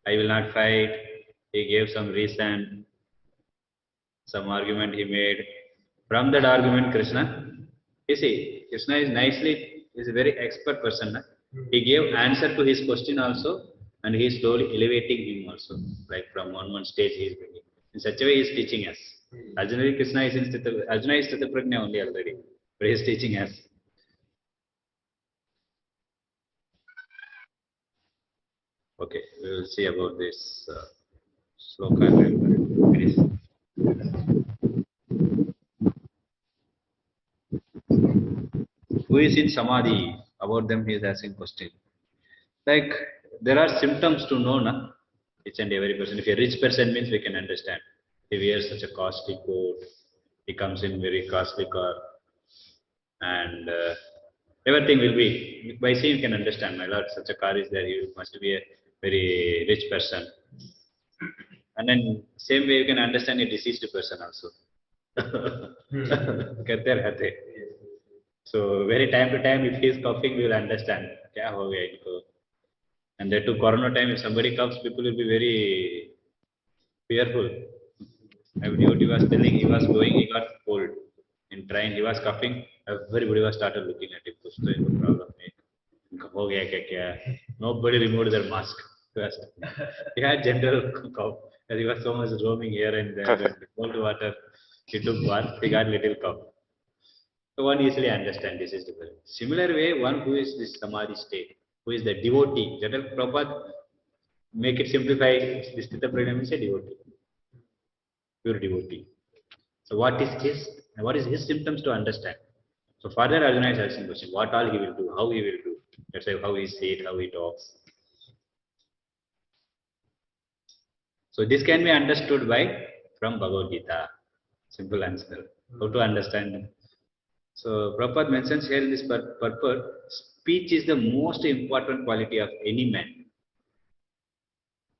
I will not fight. He gave some reason, some argument he made. From that argument, Krishna, you see, Krishna is nicely, is a very expert person. Na? He gave answer to his question also, and he is slowly elevating him also. Like from one stage he is bringing. In such a way, he is teaching us. Arjuna Krishna is in Arjuna is Stita Prajna only already, but he is teaching us. Okay, we will see about this sloka. Finish. Who is in samadhi? About them he is asking question. Like there are symptoms to know, na? Each and every person. If a rich person means we can understand. He wears such a costly coat. He comes in very costly car, and everything will be. By seeing you can understand. My lord, such a car is there. He must be a very rich person. And then same way you can understand a deceased person also. करते रहते. So very time to time, if he is coughing, we will understand. क्या हो गया इनको? And that to Corona time, if somebody coughs, people will be very fearful. Everybody was telling he was going, he got cold. In train, he was coughing. Everybody was started looking at him. कुछ तो इनको problem है. इनको हो गया क्या? Nobody removed their mask first. He had general cough. As he was so much roaming here and there, and cold water. He took bath. He got little cough. So one easily understand this is different. Similar way, one who is this samadhi state, who is the devotee. General Prabhupada make it simplify. This Stita Prajna means a devotee, pure devotee. So what is his symptoms to understand? So further Arjuna is asking question: what all he will do, how he will do. That's why how he says, how he talks. So this can be understood by from Bhagavad Gita. Simple answer. How to understand? So Prabhupada mentions here in this purport, speech is the most important quality of any man.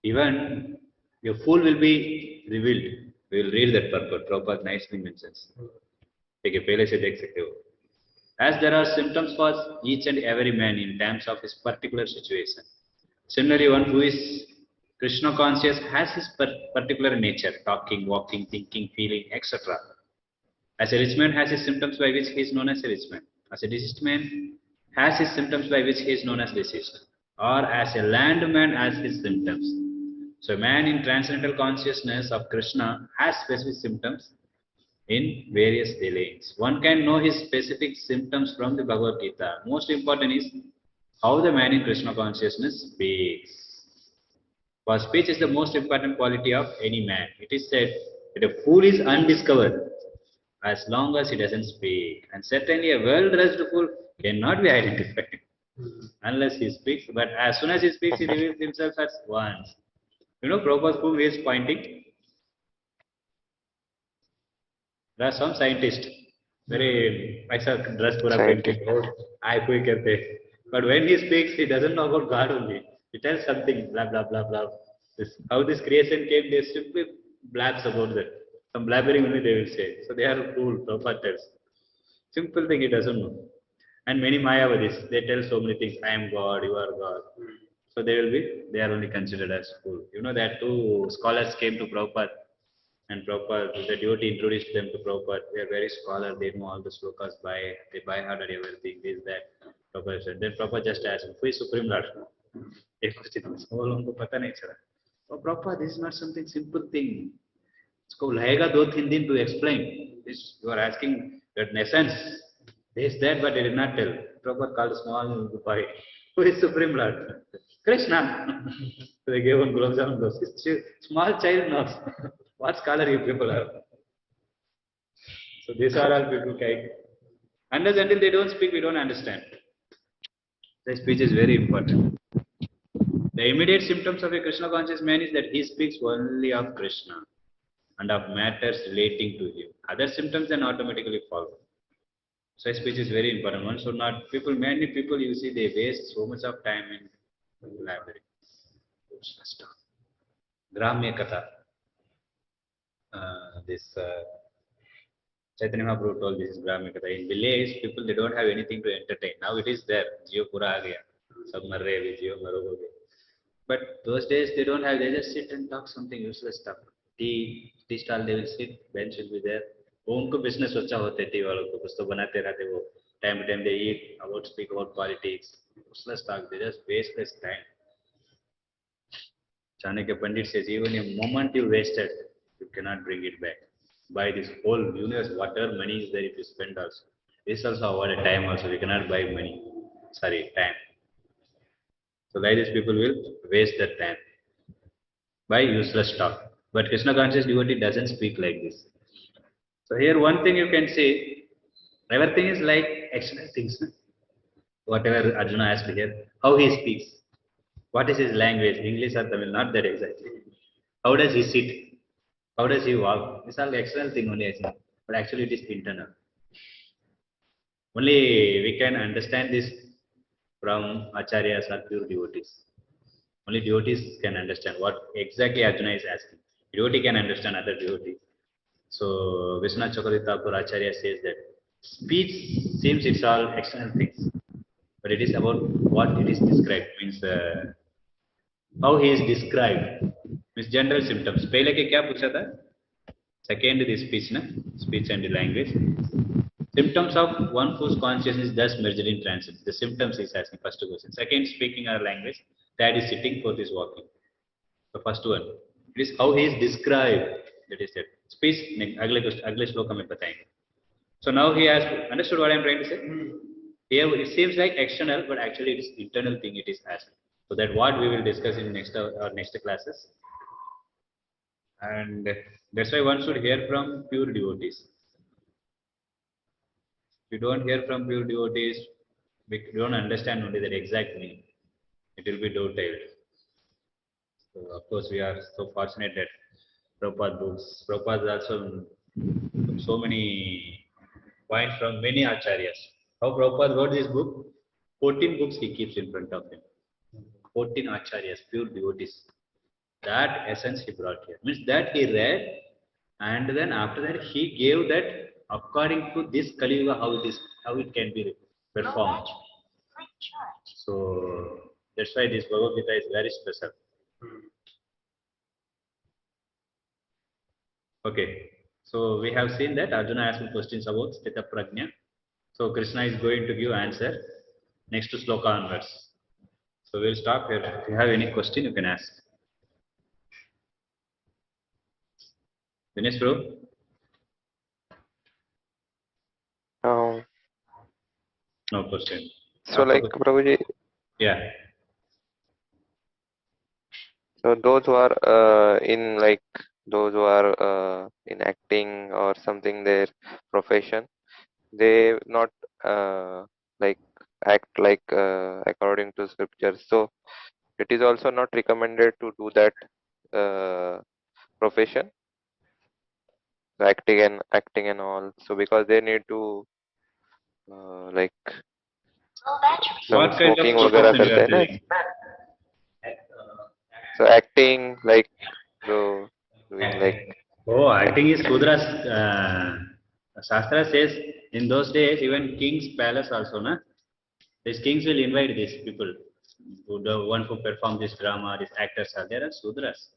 Even a fool will be revealed. We will read that purport. Prabhupada nicely mentions. Okay, pehle se dekh sakte ho. As there are symptoms for each and every man in terms of his particular situation. Similarly, one who is Krishna conscious has his particular nature, talking, walking, thinking, feeling, etc. As a rich man has his symptoms by which he is known as a rich man. As a deceased man has his symptoms by which he is known as deceased. Or as a landman has his symptoms. So a man in transcendental consciousness of Krishna has specific symptoms in various lanes. One can know his specific symptoms from the Bhagavad Gita. Most important is how the man in Krishna consciousness speaks. For speech is the most important quality of any man. It is said that a fool is undiscovered as long as he doesn't speak. And certainly a well-dressed fool cannot be identified unless he speaks. But as soon as he speaks, he reveals himself as once. You know, Prabhupada whom he is pointing? There are some scientists, very aisa dress pura painting, I koi karte. But when he speaks, he doesn't know about God only. He tells something, blah, blah, blah, blah. How this creation came, they simply blabs about that. Some blabbering only they will say. So they are fool, Prabhupada tells. Simple thing he doesn't know. And many Mayavadis, they tell so many things. I am God, you are God. So they are only considered as fool. You know that two scholars came to Prabhupada. And Prabhupada, the devotee introduced them to Prabhupada. They are very scholar, they know all the slokas they by heart and everything, this, that. Prabhupada said. Then Prabhupada just asked him, who is Supreme Lord? Oh, Prabhupada, this is not something simple thing. It's lahega 2-3 din to explain. This you are asking that in essence, this, that, but he did not tell. Prabhupada called a small boy. Who is Supreme Lord? Krishna. So they gave one gulab jamun dose. Small child knows. What scholar you people are? So these are all people kind. Unless until they don't speak, we don't understand. The speech is very important. The immediate symptoms of a Krishna conscious man is that he speaks only of Krishna and of matters relating to him. Other symptoms then automatically follow. So speech is very important. One should not, many people you see, they waste so much of time in library. Gramya Katha. This Chaitanya Mahaprabhu told this is Gramya Katha. In village, people, they don't have anything to entertain. Now it is there. Jio pura aa gaya. Sab mar rahe hai, Jio maro ho gaya. But those days they don't have, they just sit and talk something useless stuff. Tea stall they will sit, bench will be there. वो उनको business अच्छा होते tea वालों को कुछ तो बनाते रहते वो. Time to time they eat, speak about politics. Useless talk, they just waste this time. Chanakya Pandit says, even a moment you wasted, you cannot bring it back. Buy this whole universe, whatever money is there if you spend also. This also about a time also, we cannot buy money. Sorry, time. So like this people will waste their time by useless talk. But Krishna conscious devotee doesn't speak like this. So here one thing you can say, everything is like external things. No? Whatever Arjuna asked here, how he speaks, what is his language, English or Tamil, not that exactly. How does he sit? How does he walk? It's all external thing only, I think. But actually it is internal. Only we can understand this from acharyas or pure devotees. Only devotees can understand what exactly Arjuna is asking. Devotee can understand other devotee. So Vishwanath Chakravarti Thakur Acharya says that speech seems it's all external things, but it is about what it is described. Means how he is described. Means general symptoms. पहले के क्या पूछा था? Second the speech na, speech and the language. Symptoms of one whose consciousness is thus measured in transit. The symptoms is asking first question. Second, speaking our language. Third is sitting. Fourth is walking. The first one. It is how he is described. That is it. Speech. अगले श्लोक में बताएंगे. So now he has understood what I am trying to say. Here it seems like external, but actually it is internal thing. It is asking. So that what we will discuss in next classes. And that's why one should hear from pure devotees. If you don't hear from pure devotees, we don't understand only that exact meaning. It will be detailed. So of course we are so fortunate that Prabhupada books. Prabhupada also took so many points from many acharyas. How Prabhupada wrote this book? 14 books he keeps in front of him. 14 acharyas, pure devotees. That essence he brought here. Means that he read, and then after that he gave that according to this Kali Yuga how it can be performed. So that's why this Bhagavad Gita is very special. Okay, so we have seen that Arjuna asked questions about Sthita Prajna. So Krishna is going to give answer next to sloka onwards. So we'll stop here. If you have any question, you can ask. Dinesh bro? No question. So like Prabhuji, Yeah. so those who are in acting or something, their profession, they not like act like according to scriptures. So it is also not recommended to do that profession, acting and all. So because they need to like some What kind of smoking वगैरह profession you करते are हैं ना. doing? So acting like so doing like Oh, acting is Sudras. Shastra says in those days, even king's palace also, na? These kings will invite these people, the one who perform this drama, these actors are there, are Sudras.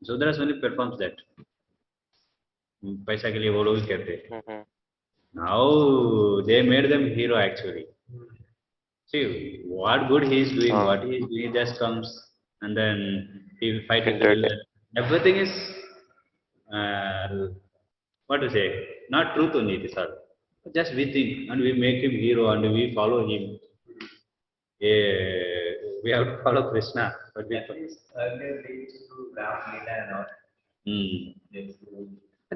Sudras only performs that. पैसा के लिए वो लोग ही करते हैं. Now they made them hero actually. See what good he is doing, what he is doing, he just comes and then he will fight with the villain. Everything is what to say, not truth only it is all. Just we think and we make him hero and we follow him. Yeah, we have to follow Krishna. But we Earlier they used to do Ram Leela and all.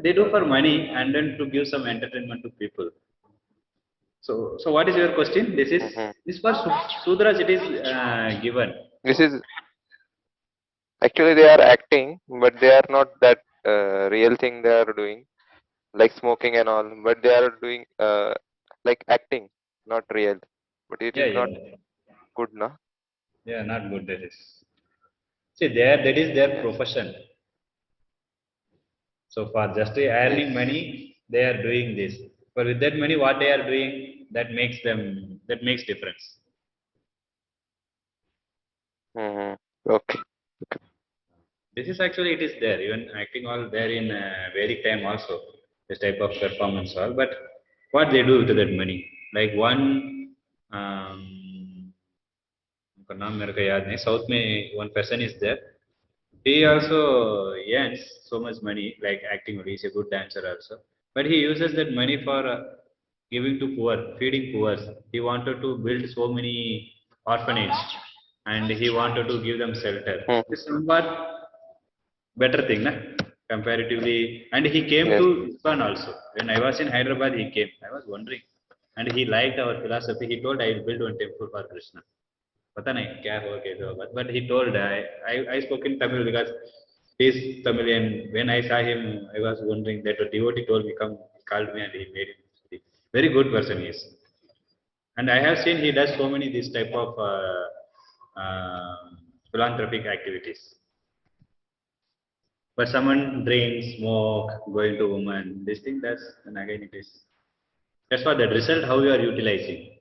They do for money and then to give some entertainment to people. So what is your question? This is this for Sudras it is given. this is actually they are acting, but they are not that real thing they are doing, like smoking and all. But they are doing like acting, not real. But it Yeah, is not yeah. good, na? Yeah, not good that is. See, there that is their Yes. profession. So for just Yes. earning money, they are doing this. But with that money, what they are doing, that makes difference. Mm-hmm. Okay. This is actually it is there. Even acting all there in Vedic time also. This type of performance all. But what they do with that money? Like one um, उनका नाम मेरे को याद नहीं south में one person is there. He also earns so much money like acting only. He's a good dancer also, but he uses that money for giving to poor, feeding poor. He wanted to build so many orphanage, and he wanted to give them shelter. Mm-hmm. This is somewhat better thing, na? Comparatively. And he came Yes. to Ispan also. When I was in Hyderabad, he came. I was wondering, and he liked our philosophy. He told, "I will build one temple for Krishna." पता नहीं क्या हुआ कैसे हुआ but he told I spoke in Tamil because he is Tamilian. When I saw him I was wondering that a devotee told me come, he called me and he made him speak. Very good person he is, and I have seen he does so many this type of philanthropic activities. But someone drinks, smoke, going to woman, this thing that's then again it is. That's what the result how you are utilizing.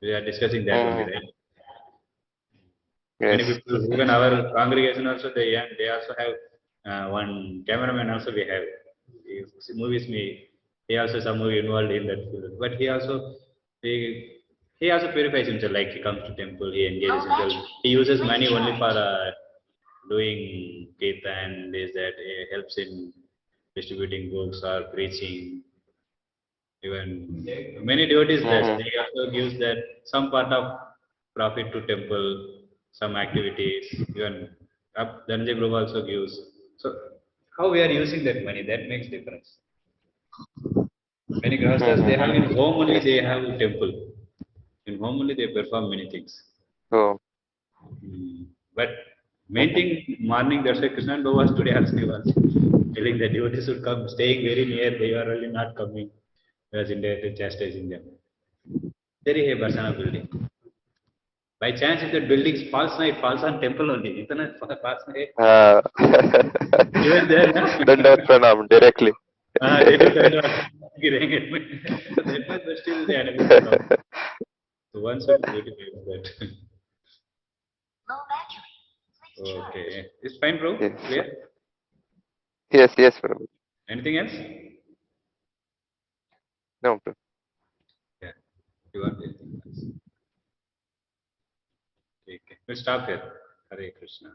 We are discussing that only, Mm-hmm. right? Many Yes. people, even our congregation also, they also have one cameraman also we have. He movies me. He also some movie involved in that field. But he he also purifies himself. Like he comes to temple, he engages himself. He uses money only for doing Gita and this that helps in distributing books or preaching. Even many devotees does. Mm-hmm. They also gives that some part of profit to temple, some activities. Even up Dhananjay Group also gives. So how we are using that money that makes difference. Many grahasthas they have Mm-hmm. in home only Yes. they have temple. In home only they perform many things. So. But main thing morning that's why Krishna was today also he was telling that devotees should come, staying very near, they are really not coming. He was indirectly chastising them. There is a Barsana building. By chance if that building falls na, it falls on temple only. Itna falls na, Uh, even there na. Dandavat pranam directly. They do that one. So that much but still they are unable to come. So one should beautify that. Okay. It's fine bro? Yes. Clear? Yes. Yes, Prabhu. Anything else? No, Prabhu. Yeah. You want anything else? Okay. We'll stop here. Hare Krishna.